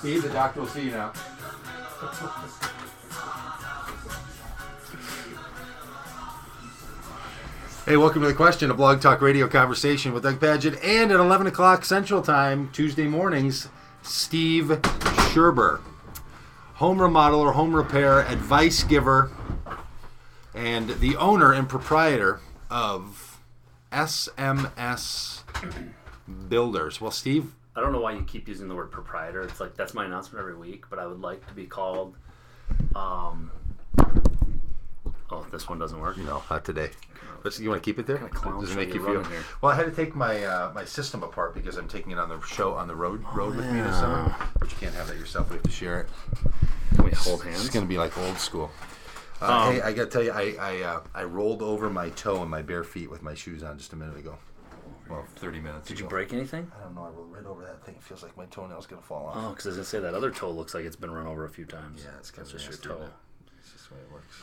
Steve, the doctor will see you now. Hey, welcome to The Question, a Blog Talk Radio conversation with Doug Pagitt, and at 11 o'clock Central Time, Tuesday mornings, Steve Schirber, home remodeler, home repair, advice giver, and the owner and proprietor of SMS Builders. Well, Steve, I don't know why you keep using the word proprietor. It's like, that's my announcement every week, but I would like to be called, oh, this one doesn't work? no, not today. But you want to keep it there? What kind of clown Does it show make you you feel? running here? Well, I had to take my my system apart because I'm taking it on the show on the road with me this summer. But you can't have that yourself. We have to share it. Can we hold hands? It's going to be like old school. Hey, I got to tell you, I rolled over my toe in my bare feet with my shoes on just a minute ago. Well, 30 minutes Did ago. you break anything? I don't know. I rolled right over that thing. It feels like my toenail's going to fall off. Oh, because I was going to say that other toe looks like it's been run over a few times. Yeah, it's kind of just nasty, your toe. It's just the way it works.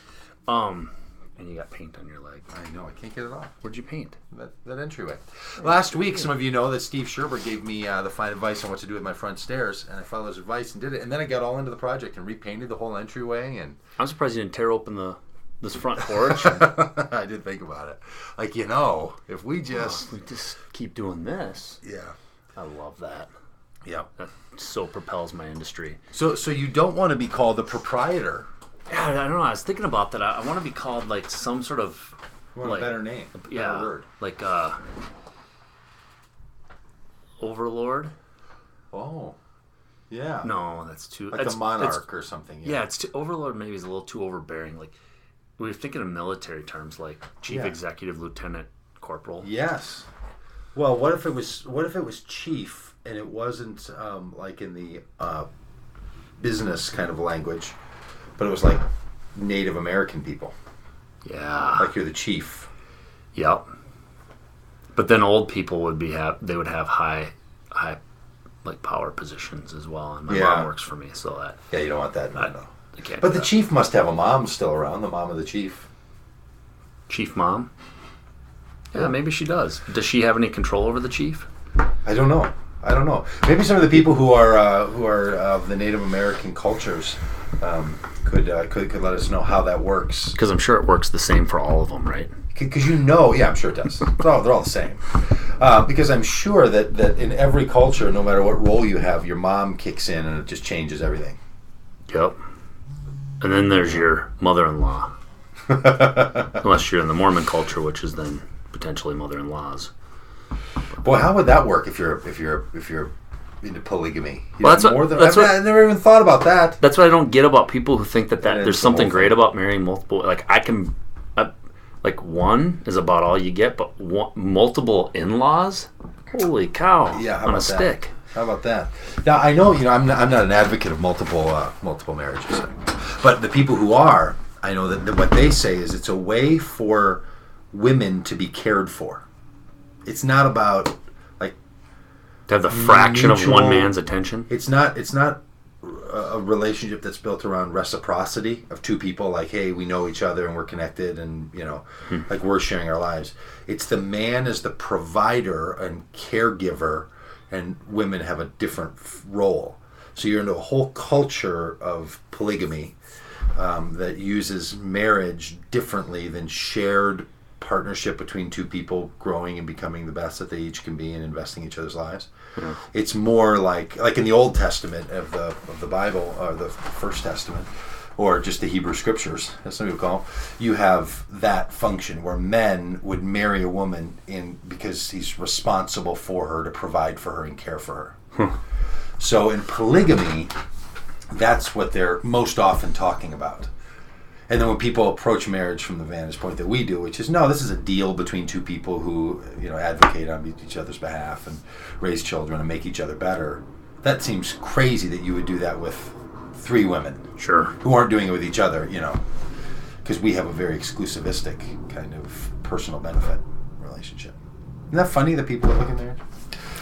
And you got paint on your leg. I know. I can't get it off. Where'd you paint? That entryway. Last week, some of you know that Steve Schirber gave me the fine advice on what to do with my front stairs, and I followed his advice and did it. And then I got all into the project and repainted the whole entryway. And I'm surprised you didn't tear open this front porch. I did think about it. Like, if we just... we just keep doing this. Yeah. I love that. Yeah. That so propels my industry. So you don't want to be called the proprietor. Yeah, I don't know. I was thinking about that. I want to be called like some sort of... You want like, a better name. Yeah. Better word. Like, Overlord? Oh. Yeah. No, that's too... Like a monarch or something. Yeah, it's too... Overlord maybe is a little too overbearing. Like, we were thinking of military terms, like chief executive, lieutenant, corporal. Yes. Well, what if it was chief and it wasn't like in the business kind of language, but it was like Native American people. Yeah. Like you're the chief. Yep. But then old people would they would have high like power positions as well, and my mom works for me, so that. Yeah, you don't want that. No. I can't. But the chief must have a mom still around. The mom of the chief. Chief mom. Yeah, maybe she does. Does she have any control over the chief? I don't know. Maybe some of the people who are of the Native American cultures could let us know how that works. Because I'm sure it works the same for all of them, right? Because I'm sure it does. They're all the same. Because I'm sure that in every culture, no matter what role you have, your mom kicks in and it just changes everything. Yep. And then there's your mother-in-law. Unless you're in the Mormon culture, which is then potentially mother-in-laws. Boy, how would that work if you're into polygamy? I've never even thought about that. That's what I don't get about people who think that there's something great about marrying multiple. Like like one is about all you get, but multiple in-laws, holy cow! Yeah, on a stick. How about that? Now I know I'm not an advocate of multiple marriages, but the people who are, I know that what they say is it's a way for women to be cared for. It's not about like to have the fraction of one man's attention. It's not a relationship that's built around reciprocity of two people. Like, hey, we know each other and we're connected, and like we're sharing our lives. It's the man as the provider and caregiver, and women have a different role. So you're into a whole culture of polygamy that uses marriage differently than shared partnership between two people growing and becoming the best that they each can be and investing in each other's lives. Yeah. It's more like in the Old Testament of the Bible, or the First Testament, or just the Hebrew Scriptures, as some people call them, you have that function where men would marry a woman because he's responsible for her, to provide for her and care for her. So in polygamy, that's what they're most often talking about. And then when people approach marriage from the vantage point that we do, which is, no, this is a deal between two people who advocate on each other's behalf and raise children and make each other better, that seems crazy that you would do that with three women. Sure. Who aren't doing it with each other, because we have a very exclusivistic kind of personal benefit relationship. Isn't that funny that people look in there?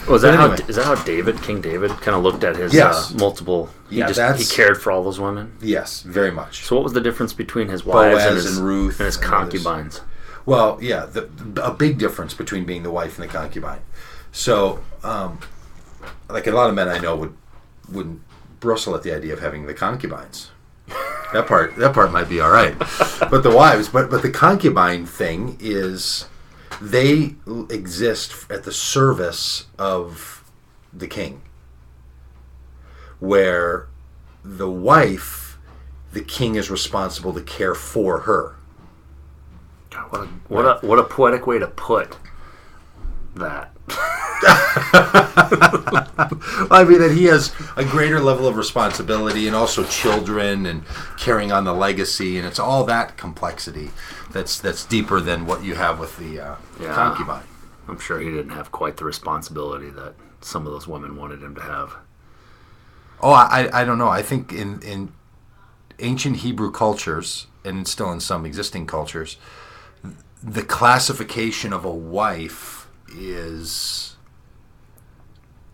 Well, is that how King David kind of looked at his multiple? He cared for all those women. Yes, very much. So what was the difference between his wives and Ruth and his concubines? Well, yeah, a big difference between being the wife and the concubine. So, like a lot of men I know wouldn't bristle at the idea of having the concubines. That part might be all right, but the wives, but the concubine thing is, they exist at the service of the king, where the wife, the king is responsible to care for her. God, what a poetic way to put that. I mean, that he has a greater level of responsibility, and also children, and carrying on the legacy, and it's all that complexity that's deeper than what you have with the concubine. I'm sure he didn't have quite the responsibility that some of those women wanted him to have. Oh, I don't know. I think in ancient Hebrew cultures, and still in some existing cultures, the classification of a wife is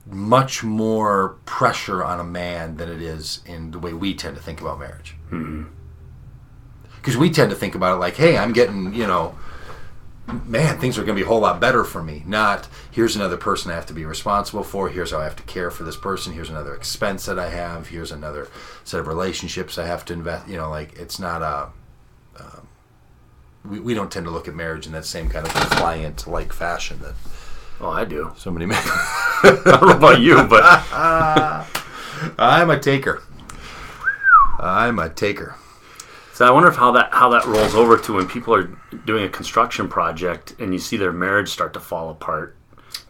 much more pressure on a man than it is in the way we tend to think about marriage. Because we tend to think about it like, hey, I'm getting, man, things are going to be a whole lot better for me. Not, here's another person I have to be responsible for. Here's how I have to care for this person. Here's another expense that I have. Here's another set of relationships I have to invest. It's not a... we don't tend to look at marriage in that same kind of compliant-like fashion that... Oh, I do. So many men. I don't know about you, but... I'm a taker. So I wonder how that rolls over to when people are doing a construction project and you see their marriage start to fall apart.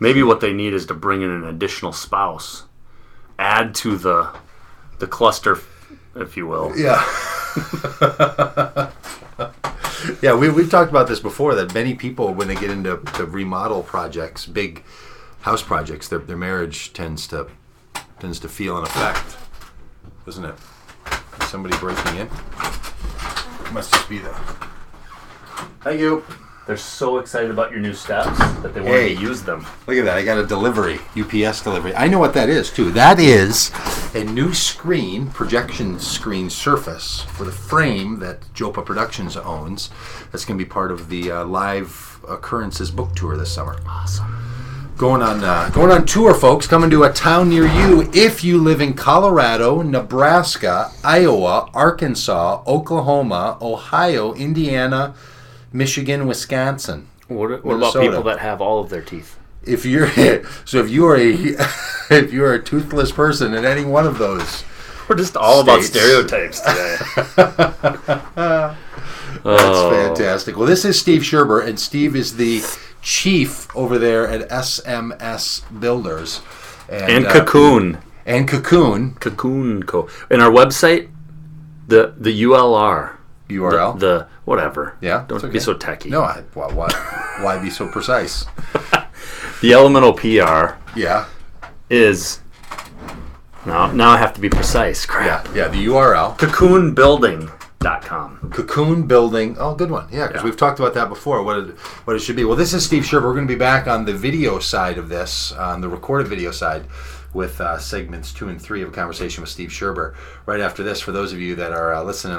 Maybe what they need is to bring in an additional spouse, add to the cluster, if you will. Yeah. Yeah, we've talked about this before, that many people, when they get into remodel projects, big house projects, their marriage tends to feel an effect, doesn't it? Is somebody breaking in? It must just be the... Thank you. They're so excited about your new steps that they want to use them. Look at that. I got a delivery, UPS delivery. I know what that is, too. That is a new projection screen surface for the frame that Jopa Productions owns. That's going to be part of the Live Occurrences book tour this summer. Awesome. Going on tour, folks. Coming to a town near you. If you live in Colorado, Nebraska, Iowa, Arkansas, Oklahoma, Ohio, Indiana, Michigan, Wisconsin. What about people that have all of their teeth? If you are a toothless person in any one of those, we're just all about stereotypes today. That's fantastic. Well, this is Steve Schirber, and Steve is the chief over there at SMS Builders and Cocoon Cocoon Co. And our website, the URL. The whatever. Yeah. Don't be so techie. No, why be so precise? The elemental PR. Yeah. Is now I have to be precise. Crap. Yeah. The URL. Cocoonbuilding.com. Cocoon Building. Oh, good one. Yeah, because we've talked about that before. What it should be. Well, this is Steve Schirber. We're going to be back on the video side of this, on the recorded video side, with segments 2 and 3 of a conversation with Steve Schirber right after this. For those of you that are listening